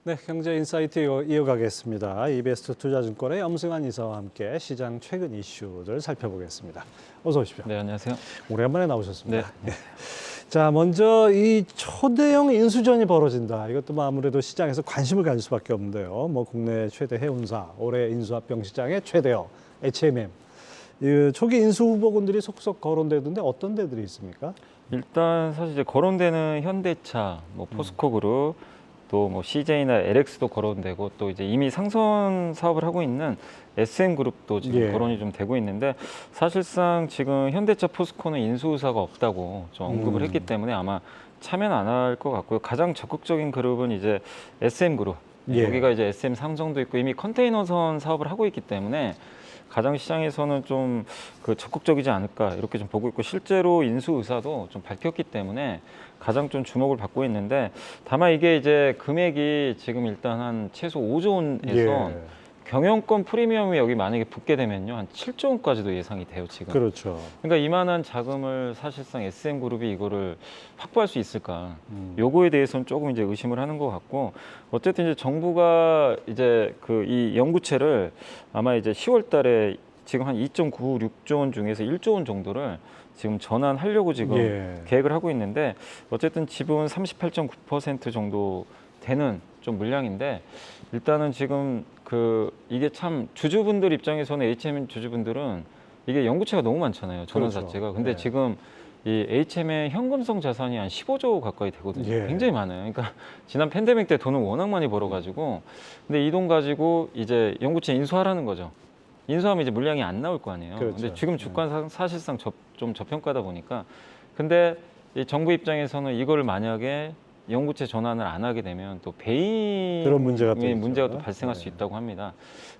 네, 경제 인사이트 이어가겠습니다. 이베스트 투자증권의 염승환 이사와 함께 시장 최근 이슈들 살펴보겠습니다. 어서 오십시오. 네, 안녕하세요. 오랜만에 나오셨습니다. 네. 자, 먼저 이 초대형 인수전이 벌어진다. 이것도 뭐 아무래도 시장에서 관심을 가질 수밖에 없는데요. 뭐 국내 최대 해운사, 올해 인수합병 시장의 최대형 HMM. 이 초기 인수 후보군들이 속속 거론되던데 어떤 데들이 있습니까? 일단 사실 이제 거론되는 현대차, 뭐 포스코그룹, 또 뭐 CJ나 LX도 거론되고 또 이제 이미 상선 사업을 하고 있는 SM그룹도 지금 거론이 좀 되고 있는데 사실상 지금 현대차, 포스코는 인수 의사가 없다고 좀 언급을 했기 때문에 아마 참여는 안 할 것 같고요. 가장 적극적인 그룹은 이제 SM그룹. 여기가 이제 SM 삼성도 있고 이미 컨테이너선 사업을 하고 있기 때문에 가장 시장에서는 좀 그 적극적이지 않을까 이렇게 좀 보고 있고 실제로 인수 의사도 좀 밝혔기 때문에 가장 좀 주목을 받고 있는데 다만 이게 이제 금액이 지금 일단 한 최소 5조 원에서 경영권 프리미엄이 여기 만약에 붙게 되면요 한 7조 원까지도 예상이 돼요 지금. 그렇죠. 그러니까 이만한 자금을 사실상 SM그룹이 이거를 확보할 수 있을까? 요거에 대해서는 조금 이제 의심을 하는 것 같고 어쨌든 이제 정부가 이제 그 이 연구체를 아마 이제 10월달에 지금 한 2.96조 원 중에서 1조 원 정도를 지금 전환하려고 지금 계획을 하고 있는데 어쨌든 지분 38.9% 정도 되는 좀 물량인데 일단은 지금 그 이게 참 주주분들 입장에서는 HM 주주분들은 이게 연구체가 너무 많잖아요. 전환 자체가. 근데 지금 이 HM의 현금성 자산이 한 15조 가까이 되거든요. 굉장히 많아요. 그러니까 지난 팬데믹 때 돈을 워낙 많이 벌어가지고 근데 이 돈 가지고 이제 연구체 인수하라는 거죠. 인수하면 이제 물량이 안 나올 거 아니에요. 근데 지금 주가는 사실상 좀 저평가다 보니까 근데 이 정부 입장에서는 이거를 만약에 연구체 전환을 안 하게 되면 또 배임 그런 문제가 또 발생할 수 있다고 합니다.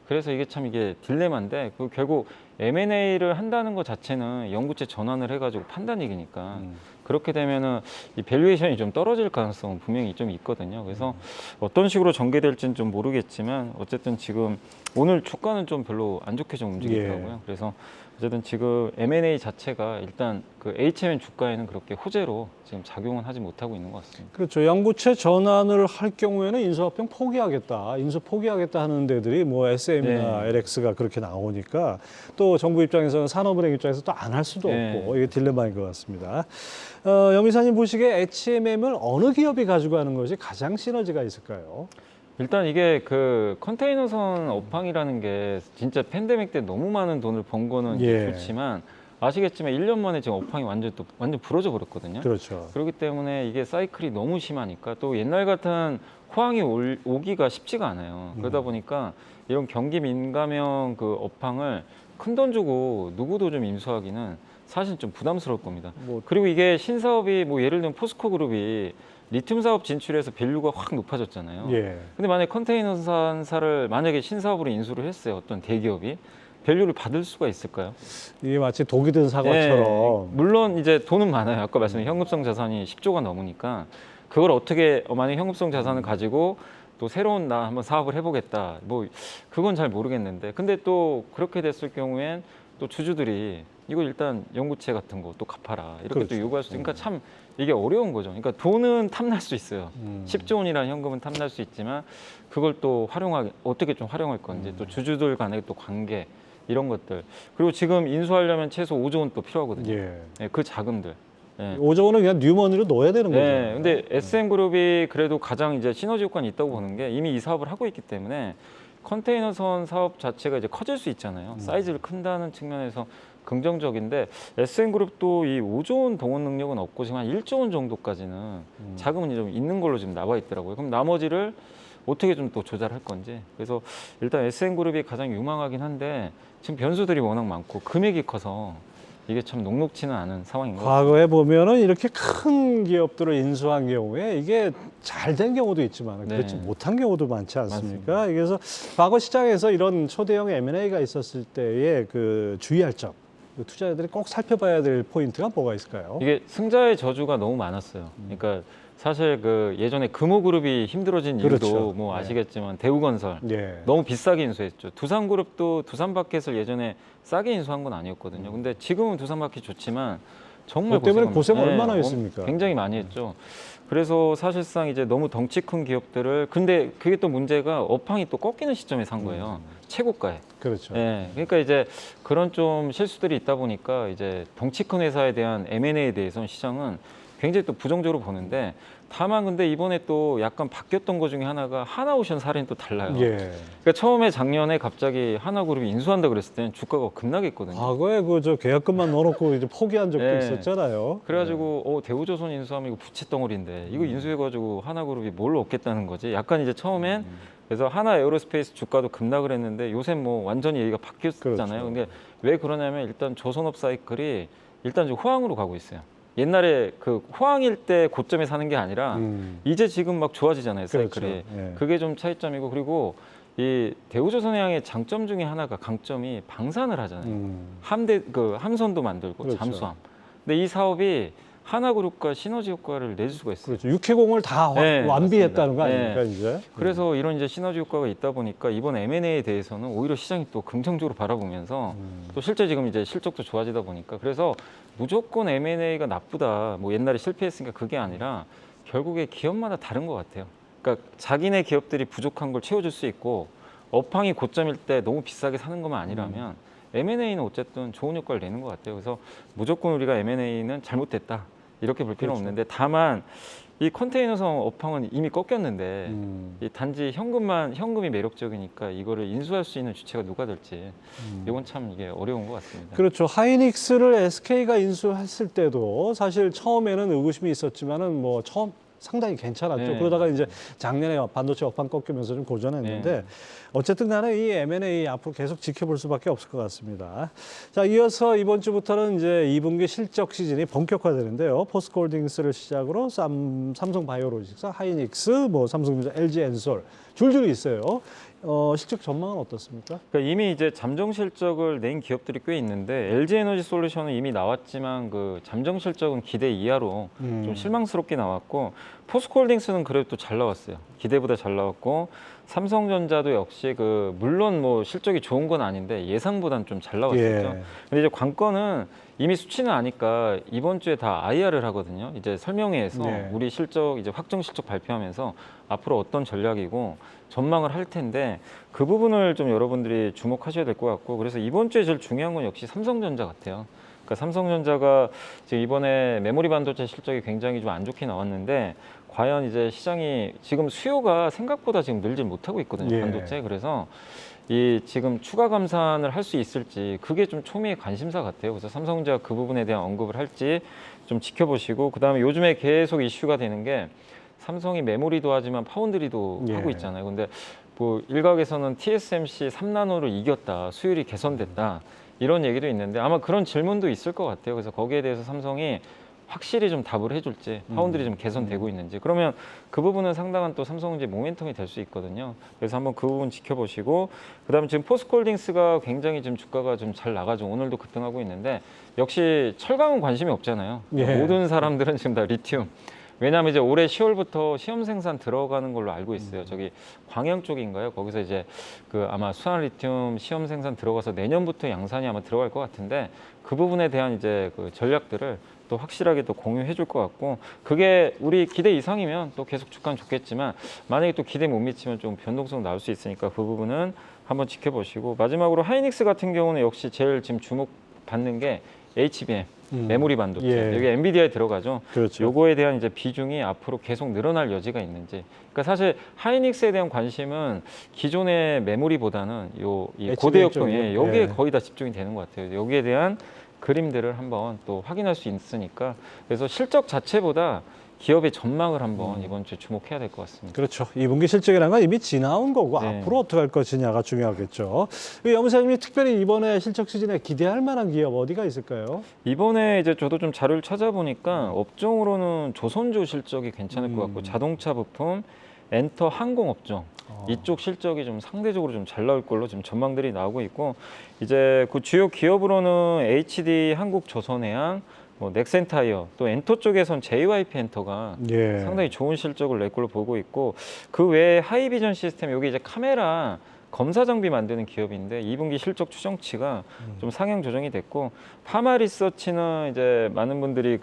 그래서 이게 참 이게 딜레마인데 그 결국 M&A를 한다는 것 자체는 연구체 전환을 해가지고 판단 얘기니까 그렇게 되면은 이 밸류에이션이 좀 떨어질 가능성은 분명히 좀 있거든요. 그래서 어떤 식으로 전개될지는 좀 모르겠지만 어쨌든 지금 오늘 주가는 좀 별로 안 좋게 좀 움직이더라고요. 그래서 어쨌든 지금 M&A 자체가 일단 그 HMN 주가에는 그렇게 호재로 지금 작용은 하지 못하고 있는 것 같습니다. 그렇죠. 연구체 전환을 할 경우에는 인수합병 포기하겠다, 인수 포기하겠다 하는 데들이 뭐 SM이나 LX가 그렇게 나오니까 또 정부 입장에서는 산업은행 입장에서 또 안 할 수도 없고 이게 딜레마인 것 같습니다. 염 이사님 보시기에 HMM을 어느 기업이 가지고 가는 것이 가장 시너지가 있을까요? 일단 이게 그 컨테이너선 업황이라는 게 진짜 팬데믹 때 너무 많은 돈을 번 거는 좋지만 아시겠지만 1년 만에 지금 업황이 완전 부러져 버렸거든요. 그렇죠. 그렇기 때문에 이게 사이클이 너무 심하니까 또 옛날 같은 호황이 오기가 쉽지가 않아요. 그러다 보니까 이런 경기 민감형 그 업황을 큰 돈 주고 누구도 좀 인수하기는 사실 좀 부담스러울 겁니다. 그리고 이게 신사업이 뭐 예를 들면 포스코 그룹이 리튬 사업 진출해서 밸류가 확 높아졌잖아요. 근데 만약에 컨테이너사를 만약에 신사업으로 인수를 했어요. 어떤 대기업이 밸류를 받을 수가 있을까요? 이게 마치 독이 든 사과처럼. 물론 이제 돈은 많아요. 아까 말씀드린 현금성 자산이 10조가 넘으니까 그걸 어떻게 만약에 현금성 자산을 가지고 또 새로운 나 한번 사업을 해보겠다. 뭐 그건 잘 모르겠는데 근데 또 그렇게 됐을 경우엔 또 주주들이 이거 일단 연구체 같은 거 또 갚아라 이렇게 또 요구할 수 있으니까 참 이게 어려운 거죠. 그러니까 돈은 탐날 수 있어요. 10조 원이라는 현금은 탐날 수 있지만 그걸 또 어떻게 좀 활용할 건지 또 주주들 간의 또 관계 이런 것들 그리고 지금 인수하려면 최소 5조 원 또 필요하거든요. 그 자금들. 5조 원은 그냥 뉴머니로 넣어야 되는 거죠. 근데 SM그룹이 그래도 가장 이제 시너지 효과는 있다고 보는 게 이미 이 사업을 하고 있기 때문에 컨테이너선 사업 자체가 이제 커질 수 있잖아요. 사이즈를 큰다는 측면에서 긍정적인데 SM그룹도 이 5조 원 동원 능력은 없고 지금 한 1조 원 정도까지는 자금은 좀 있는 걸로 지금 나와 있더라고요. 그럼 나머지를 어떻게 좀 또 조달할 건지. 그래서 일단 SM그룹이 가장 유망하긴 한데 지금 변수들이 워낙 많고 금액이 커서 이게 참 녹록지는 않은 상황인 것 같아요. 과거에 보면은 이렇게 큰 기업들을 인수한 경우에 이게 잘 된 경우도 있지만 그렇지 못한 경우도 많지 않습니까? 맞습니다. 그래서 과거 시장에서 이런 초대형 M&A가 있었을 때의 그 주의할 점, 투자자들이 꼭 살펴봐야 될 포인트가 뭐가 있을까요? 이게 승자의 저주가 너무 많았어요. 그러니까 사실 그 예전에 금호그룹이 힘들어진 이유도 뭐 아시겠지만 대우건설 너무 비싸게 인수했죠. 두산그룹도 두산마켓을 예전에 싸게 인수한 건 아니었거든요. 근데 지금은 두산마켓 좋지만 정말 때문에 고생 얼마나 했습니까? 굉장히 많이 했죠. 그래서 사실상 이제 너무 덩치 큰 기업들을 근데 그게 또 문제가 업황이 또 꺾이는 시점에 산 거예요. 최고가에. 그렇죠. 예. 그러니까 이제 그런 좀 실수들이 있다 보니까 이제 덩치 큰 회사에 대한 M&A에 대해서는 시장은 굉장히 또 부정적으로 보는데 다만 근데 이번에 또 약간 바뀌었던 것 중에 하나가 하나오션 사례는 또 달라요. 예. 그러니까 처음에 작년에 갑자기 하나그룹이 인수한다 그랬을 때는 주가가 급락했거든요. 과거에 그 저 계약금만 넣어놓고 이제 포기한 적도 예. 있었잖아요. 그래가지고 대우조선 인수하면 이거 부채 덩어리인데 이거 인수해가지고 하나그룹이 뭘 얻겠다는 거지. 약간 이제 처음엔 그래서 하나 에어로스페이스 주가도 급락을 했는데 요새 뭐 완전히 얘기가 바뀌었잖아요. 그렇죠. 근데 왜 그러냐면 일단 조선업 사이클이 일단 좀 호황으로 가고 있어요. 옛날에 그 호황일 때 고점에 사는 게 아니라 이제 지금 막 좋아지잖아요, 사이클이. 그렇죠. 예. 그게 좀 차이점이고 그리고 이 대우조선해양의 장점 중에 하나가 강점이 방산을 하잖아요. 함선도 만들고 그렇죠. 잠수함. 근데 이 사업이 하나그룹과 시너지 효과를 내줄 수가 있어요. 그렇죠. 육해공을 다 네, 완비했다는 거 맞습니다. 아닙니까 이제? 그래서 이런 이제 시너지 효과가 있다 보니까 이번 M&A에 대해서는 오히려 시장이 또 긍정적으로 바라보면서 또 실제 지금 이제 실적도 좋아지다 보니까 그래서 무조건 M&A가 나쁘다. 뭐 옛날에 실패했으니까 그게 아니라 결국에 기업마다 다른 것 같아요. 그러니까 자기네 기업들이 부족한 걸 채워줄 수 있고 업황이 고점일 때 너무 비싸게 사는 것만 아니라면 M&A는 어쨌든 좋은 효과를 내는 것 같아요. 그래서 무조건 우리가 M&A는 잘못됐다 이렇게 볼 필요는 그렇죠. 없는데 다만 이 컨테이너성 업황은 이미 꺾였는데 이 단지 현금이 매력적이니까 이거를 인수할 수 있는 주체가 누가 될지 이건 참 이게 어려운 것 같습니다. 그렇죠. 하이닉스를 SK가 인수했을 때도 사실 처음에는 의구심이 있었지만은 뭐 처음 상당히 괜찮았죠. 네. 그러다가 이제 작년에 반도체 업황 꺾이면서 좀 고전했는데 네. 어쨌든 간에 이 M&A 앞으로 계속 지켜볼 수밖에 없을 것 같습니다. 자, 이어서 이번 주부터는 이제 2분기 실적 시즌이 본격화되는데요. 포스코홀딩스를 시작으로 삼성바이오로직스, 하이닉스, 뭐 삼성전자, LG엔솔 줄줄이 있어요. 실적 전망은 어떻습니까? 그러니까 이미 이제 잠정 실적을 낸 기업들이 꽤 있는데 LG에너지솔루션은 이미 나왔지만 그 잠정 실적은 기대 이하로 좀 실망스럽게 나왔고 포스코홀딩스는 그래도 또 잘 나왔어요. 기대보다 잘 나왔고 삼성전자도 역시 그 물론 뭐 실적이 좋은 건 아닌데 예상보다는 좀 잘 나왔었죠. 예. 근데 이제 관건은 이미 수치는 아니까 이번 주에 다 IR을 하거든요. 이제 설명회에서 예. 우리 실적 이제 확정 실적 발표하면서 앞으로 어떤 전략이고 전망을 할 텐데 그 부분을 좀 여러분들이 주목하셔야 될 것 같고 그래서 이번 주에 제일 중요한 건 역시 삼성전자 같아요. 그러니까 삼성전자가 지금 이번에 메모리 반도체 실적이 굉장히 좀 안 좋게 나왔는데 과연 이제 시장이 지금 수요가 생각보다 지금 늘질 못하고 있거든요. 예. 반도체. 그래서 이 지금 추가 감산을 할 수 있을지 그게 좀 초미의 관심사 같아요. 그래서 삼성전자가 그 부분에 대한 언급을 할지 좀 지켜보시고 그다음에 요즘에 계속 이슈가 되는 게 삼성이 메모리도 하지만 파운드리도 예. 하고 있잖아요. 근데 뭐 일각에서는 TSMC 3나노를 이겼다, 수율이 개선됐다 이런 얘기도 있는데 아마 그런 질문도 있을 것 같아요. 그래서 거기에 대해서 삼성이 확실히 좀 답을 해줄지 파운드리 좀 개선되고 있는지 그러면 그 부분은 상당한 또 삼성전자 모멘텀이 될 수 있거든요. 그래서 한번 그 부분 지켜보시고 그다음에 지금 포스코홀딩스가 굉장히 지금 주가가 좀 잘 나가죠. 오늘도 급등하고 있는데 역시 철강은 관심이 없잖아요. 예. 모든 사람들은 지금 다 리튬. 왜냐하면 이제 올해 10월부터 시험 생산 들어가는 걸로 알고 있어요. 저기 광양 쪽인가요? 거기서 이제 그 아마 수산 리튬 시험 생산 들어가서 내년부터 양산이 아마 들어갈 것 같은데 그 부분에 대한 이제 그 전략들을 또 확실하게 또 공유해 줄 것 같고 그게 우리 기대 이상이면 또 계속 주가는 좋겠지만 만약에 또 기대 못 미치면 좀 변동성 나올 수 있으니까 그 부분은 한번 지켜보시고 마지막으로 하이닉스 같은 경우는 역시 제일 지금 주목받는 게 HBM 메모리 반도체 예. 여기 엔비디아에 들어가죠. 그렇죠. 요거에 대한 이제 비중이 앞으로 계속 늘어날 여지가 있는지. 그러니까 사실 하이닉스에 대한 관심은 기존의 메모리보다는 이 고대역동에 여기에 예. 거의 다 집중이 되는 것 같아요. 여기에 대한 그림들을 한번 또 확인할 수 있으니까 그래서 실적 자체보다 기업의 전망을 한번 이번 주에 주목해야 될 것 같습니다. 그렇죠. 2분기 실적이라는 건 이미 지나온 거고 네. 앞으로 어떻게 할 것이냐가 중요하겠죠. 염사님이 특별히 이번에 실적 시즌에 기대할 만한 기업 어디가 있을까요? 이번에 이제 저도 좀 자료를 찾아보니까 업종으로는 조선주 실적이 괜찮을 것 같고 자동차 부품, 엔터 항공 업종 이쪽 실적이 좀 상대적으로 좀 잘 나올 걸로 지금 전망들이 나오고 있고 이제 그 주요 기업으로는 HD 한국조선해양, 뭐 넥센타이어 또 엔터 쪽에선 JYP 엔터가 예. 상당히 좋은 실적을 낼 걸로 보고 있고 그 외에 하이비전 시스템 여기 이제 카메라 검사 장비 만드는 기업인데 2분기 실적 추정치가 좀 상향 조정이 됐고, 파마 리서치는 이제 많은 분들이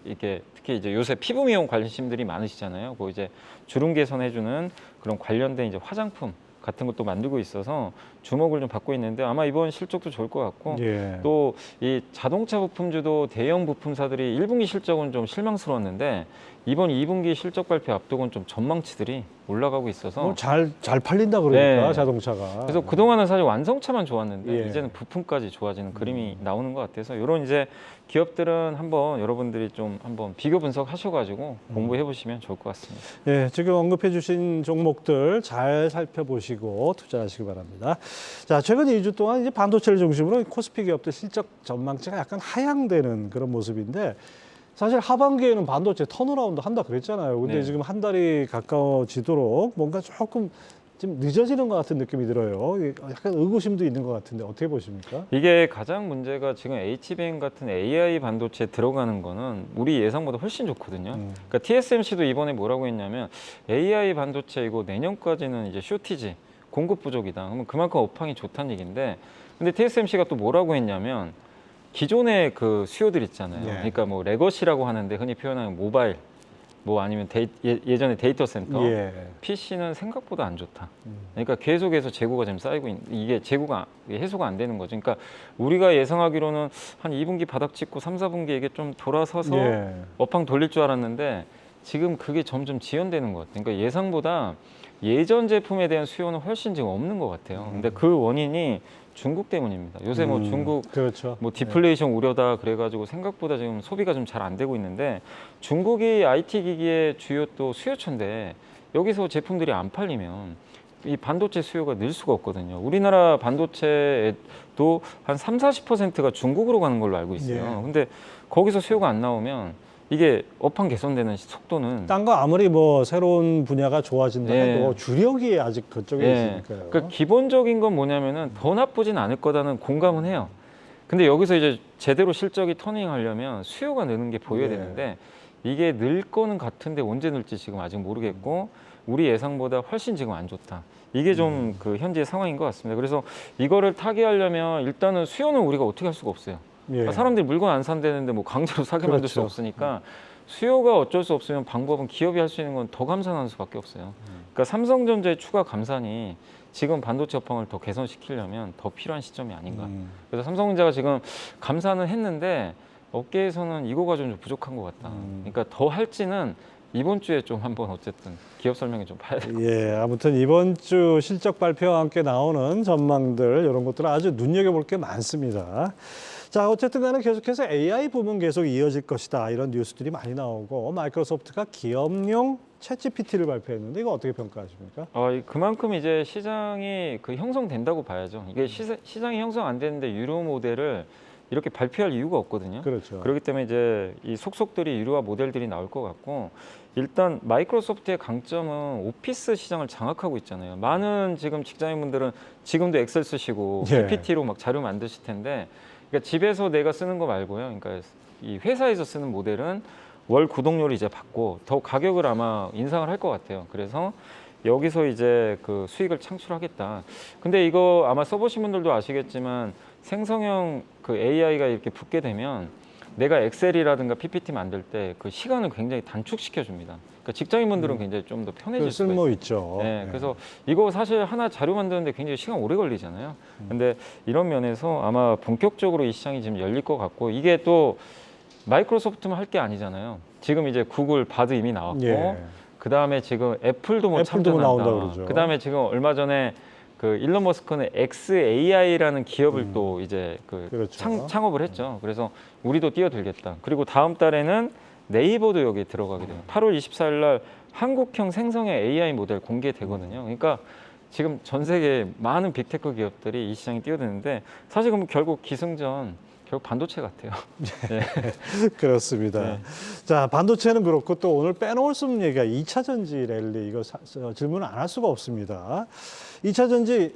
이게 특히 이제 요새 피부 미용 관심들이 많으시잖아요. 그 이제 주름 개선해주는 그런 관련된 이제 화장품 같은 것도 만들고 있어서 주목을 좀 받고 있는데, 아마 이번 실적도 좋을 것 같고, 예. 또 이 자동차 부품주도 대형 부품사들이 1분기 실적은 좀 실망스러웠는데 이번 2분기 실적 발표 앞두고는 좀 전망치들이 올라가고 있어서 잘 팔린다 그러니까 네. 자동차가. 그래서 그동안은 사실 완성차만 좋았는데 예. 이제는 부품까지 좋아지는 그림이 나오는 것 같아서, 이런 이제 기업들은 한번 여러분들이 좀 한번 비교 분석하셔가지고 공부해 보시면 좋을 것 같습니다. 예, 지금 언급해 주신 종목들 잘 살펴보시고 투자하시기 바랍니다. 자, 최근 2주 동안 이제 반도체를 중심으로 코스피 기업들 실적 전망치가 약간 하향되는 그런 모습인데, 사실 하반기에는 반도체 턴어라운드 한다 그랬잖아요. 근데 네. 지금 한 달이 가까워지도록 뭔가 조금 좀 늦어지는 것 같은 느낌이 들어요. 약간 의구심도 있는 것 같은데 어떻게 보십니까? 이게 가장 문제가, 지금 HBM 같은 AI 반도체에 들어가는 거는 우리 예상보다 훨씬 좋거든요. 그러니까 TSMC도 이번에 뭐라고 했냐면, AI 반도체 이거 내년까지는 이제 쇼티지, 공급 부족이다. 그러면 그만큼 업황이 좋다는 얘기인데, 근데 TSMC가 또 뭐라고 했냐면, 기존의 그 수요들 있잖아요. 예. 그러니까 뭐 레거시라고 하는데 흔히 표현하는 모바일, 뭐 아니면 예전에 데이터 센터, 예. PC는 생각보다 안 좋다. 그러니까 계속해서 재고가 지금 쌓이고 이게 재고가 해소가 안 되는 거죠. 그러니까 우리가 예상하기로는 한 2분기 바닥 찍고 3, 4분기 이게 좀 돌아서서 예. 업황 돌릴 줄 알았는데 지금 그게 점점 지연되는 것 같아요. 그러니까 예상보다 예전 제품에 대한 수요는 훨씬 지금 없는 것 같아요. 근데 그 원인이 중국 때문입니다. 요새 뭐 중국 그렇죠. 뭐 디플레이션 우려다 그래가지고 생각보다 지금 소비가 좀 잘 안 되고 있는데, 중국이 IT 기기의 주요 또 수요처인데 여기서 제품들이 안 팔리면 이 반도체 수요가 늘 수가 없거든요. 우리나라 반도체도 한 3, 40%가 중국으로 가는 걸로 알고 있어요. 예. 근데 거기서 수요가 안 나오면 이게 업황 개선되는 속도는, 딴 거 아무리 뭐 새로운 분야가 좋아진다 예. 해도 주력이 아직 그쪽에 예. 있으니까요. 그러니까 기본적인 건 뭐냐면은 더 나쁘진 않을 거다는 공감은 해요. 근데 여기서 이제 제대로 실적이 터닝하려면 수요가 느는 게 보여야 네. 되는데, 이게 늘 거는 같은데 언제 늘지 지금 아직 모르겠고, 우리 예상보다 훨씬 지금 안 좋다. 이게 좀 그 현재 상황인 것 같습니다. 그래서 이거를 타개하려면 일단은 수요는 우리가 어떻게 할 수가 없어요. 예. 그러니까 사람들이 물건 안 산다는데 뭐 강제로 사게 만들 수 그렇죠. 없으니까, 수요가 어쩔 수 없으면 방법은 기업이 할 수 있는 건 더 감산하는 수밖에 없어요. 그러니까 삼성전자의 추가 감산이 지금 반도체 업황을 더 개선시키려면 더 필요한 시점이 아닌가. 그래서 삼성전자가 지금 감산은 했는데 업계에서는 이거가 좀 부족한 것 같다. 그러니까 더 할지는 이번 주에 좀 한번 어쨌든 기업 설명회 좀 봐야 돼요. 예, 아무튼 이번 주 실적 발표와 함께 나오는 전망들, 이런 것들은 아주 눈여겨볼 게 많습니다. 자, 어쨌든 간에 계속해서 AI 부분 계속 이어질 것이다, 이런 뉴스들이 많이 나오고, 마이크로소프트가 기업용 챗GPT를 발표했는데 이거 어떻게 평가하십니까? 그만큼 이제 시장이 형성된다고 봐야죠. 이게 시장이 형성 안 되는데 유료 모델을 이렇게 발표할 이유가 없거든요. 그렇죠. 그렇기 때문에 이제 이 속속들이 유료화 모델들이 나올 것 같고, 일단 마이크로소프트의 강점은 오피스 시장을 장악하고 있잖아요. 많은 지금 직장인분들은 지금도 엑셀 쓰시고 예. PPT로 막 자료 만드실 텐데, 그러니까 집에서 내가 쓰는 거 말고요. 그러니까 이 회사에서 쓰는 모델은 월 구독료를 이제 받고 더 가격을 아마 인상을 할 것 같아요. 그래서 여기서 이제 그 수익을 창출하겠다. 근데 이거 아마 써보신 분들도 아시겠지만, 생성형 그 AI가 이렇게 붙게 되면 내가 엑셀이라든가 PPT 만들 때 그 시간을 굉장히 단축시켜 줍니다. 그러니까 직장인분들은 굉장히 좀 더 편해질 수가 쓸모 있어요. 있죠. 네, 예. 그래서 이거 사실 하나 자료 만드는데 굉장히 시간 오래 걸리잖아요. 근데 이런 면에서 아마 본격적으로 이 시장이 지금 열릴 것 같고, 이게 또 마이크로소프트만 할 게 아니잖아요. 지금 이제 구글 바드 이미 나왔고, 예. 그 다음에 지금 애플도 뭐 애플도 뭐 나온다 참전한다. 그러죠. 그 다음에 지금 얼마 전에 그 일론 머스크는 XAI라는 기업을 또 이제 그렇죠. 창업을 했죠. 그래서 우리도 뛰어들겠다. 그리고 다음 달에는 네이버도 여기에 들어가게 돼요. 8월 24일 날 한국형 생성형 AI 모델 공개되거든요. 그러니까 지금 전 세계 많은 빅테크 기업들이 이 시장에 뛰어드는데, 사실 그럼 결국 기승전 결국 반도체 같아요. 네. 그렇습니다. 네. 자, 반도체는 그렇고 또 오늘 빼놓을 수 없는 얘기가 2차 전지 랠리, 이거 질문을 안 할 수가 없습니다. 2차 전지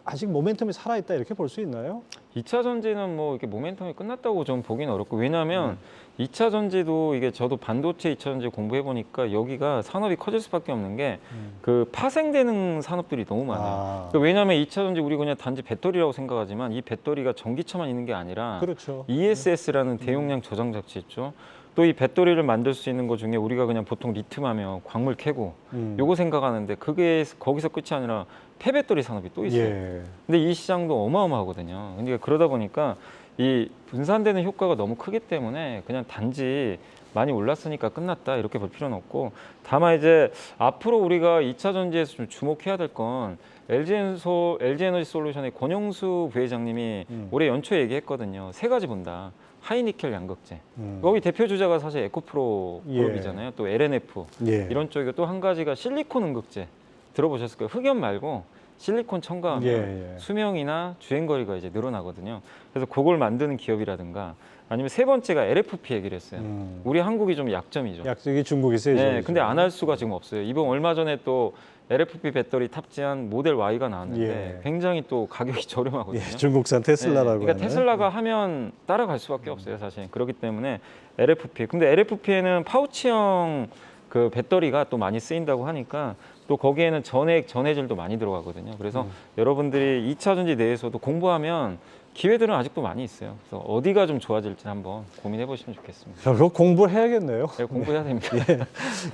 아직 모멘텀이 살아있다 이렇게 볼 수 있나요? 2차 전지는 뭐 이렇게 모멘텀이 끝났다고 좀 보기는 어렵고, 왜냐하면 2차 전지도 이게 저도 반도체 2차 전지 공부해 보니까 여기가 산업이 커질 수밖에 없는 게 그 파생되는 산업들이 너무 많아요. 그러니까 왜냐하면 2차 전지 우리 그냥 단지 배터리라고 생각하지만 이 배터리가 전기차만 있는 게 아니라 그렇죠. ESS라는 대용량 저장 장치 있죠. 또 이 배터리를 만들 수 있는 것 중에 우리가 그냥 보통 리튬하면 광물 캐고 요거 생각하는데 그게 거기서 끝이 아니라 폐배터리 산업이 또 있어요. 예. 근데 이 시장도 어마어마하거든요. 그러니까 그러다 보니까 이 분산되는 효과가 너무 크기 때문에 그냥 단지 많이 올랐으니까 끝났다 이렇게 볼 필요는 없고, 다만 이제 앞으로 우리가 2차 전지에서 좀 주목해야 될 건 LG에너지 솔루션의 권영수 부회장님이 올해 연초에 얘기했거든요. 세 가지 본다. 하이니켈 양극재. 거기 대표 주자가 사실 에코프로 예. 그룹이잖아요. 또 LNF 예. 이런 쪽이고, 또 한 가지가 실리콘 응급제. 들어보셨을 거예요. 흑연 말고 실리콘 첨가하면 예. 수명이나 주행 거리가 이제 늘어나거든요. 그래서 그걸 만드는 기업이라든가, 아니면 세 번째가 LFP 얘기를 했어요. 우리 한국이 좀 약점이죠. 약속이 중국이 세죠. 네, 근데 안 할 수가 지금 없어요. 이번 얼마 전에 또 LFP 배터리 탑재한 모델 Y가 나왔는데 예. 굉장히 또 가격이 저렴하거든요. 예, 중국산 테슬라라고. 그러니까 하는. 테슬라가 하면 따라갈 수밖에 없어요, 사실. 그렇기 때문에 LFP. 근데 LFP에는 파우치형 그 배터리가 또 많이 쓰인다고 하니까 또 거기에는 전해질도 많이 들어가거든요. 그래서 여러분들이 2차 전지 내에서도 공부하면 기회들은 아직도 많이 있어요. 그래서 어디가 좀 좋아질지 한번 고민해 보시면 좋겠습니다. 결국 공부해야겠네요. 네, 공부해야 됩니다.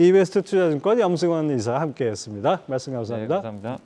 이베스트 투자증권 염승환 이사 함께했습니다. 말씀 감사합니다. 네, 감사합니다.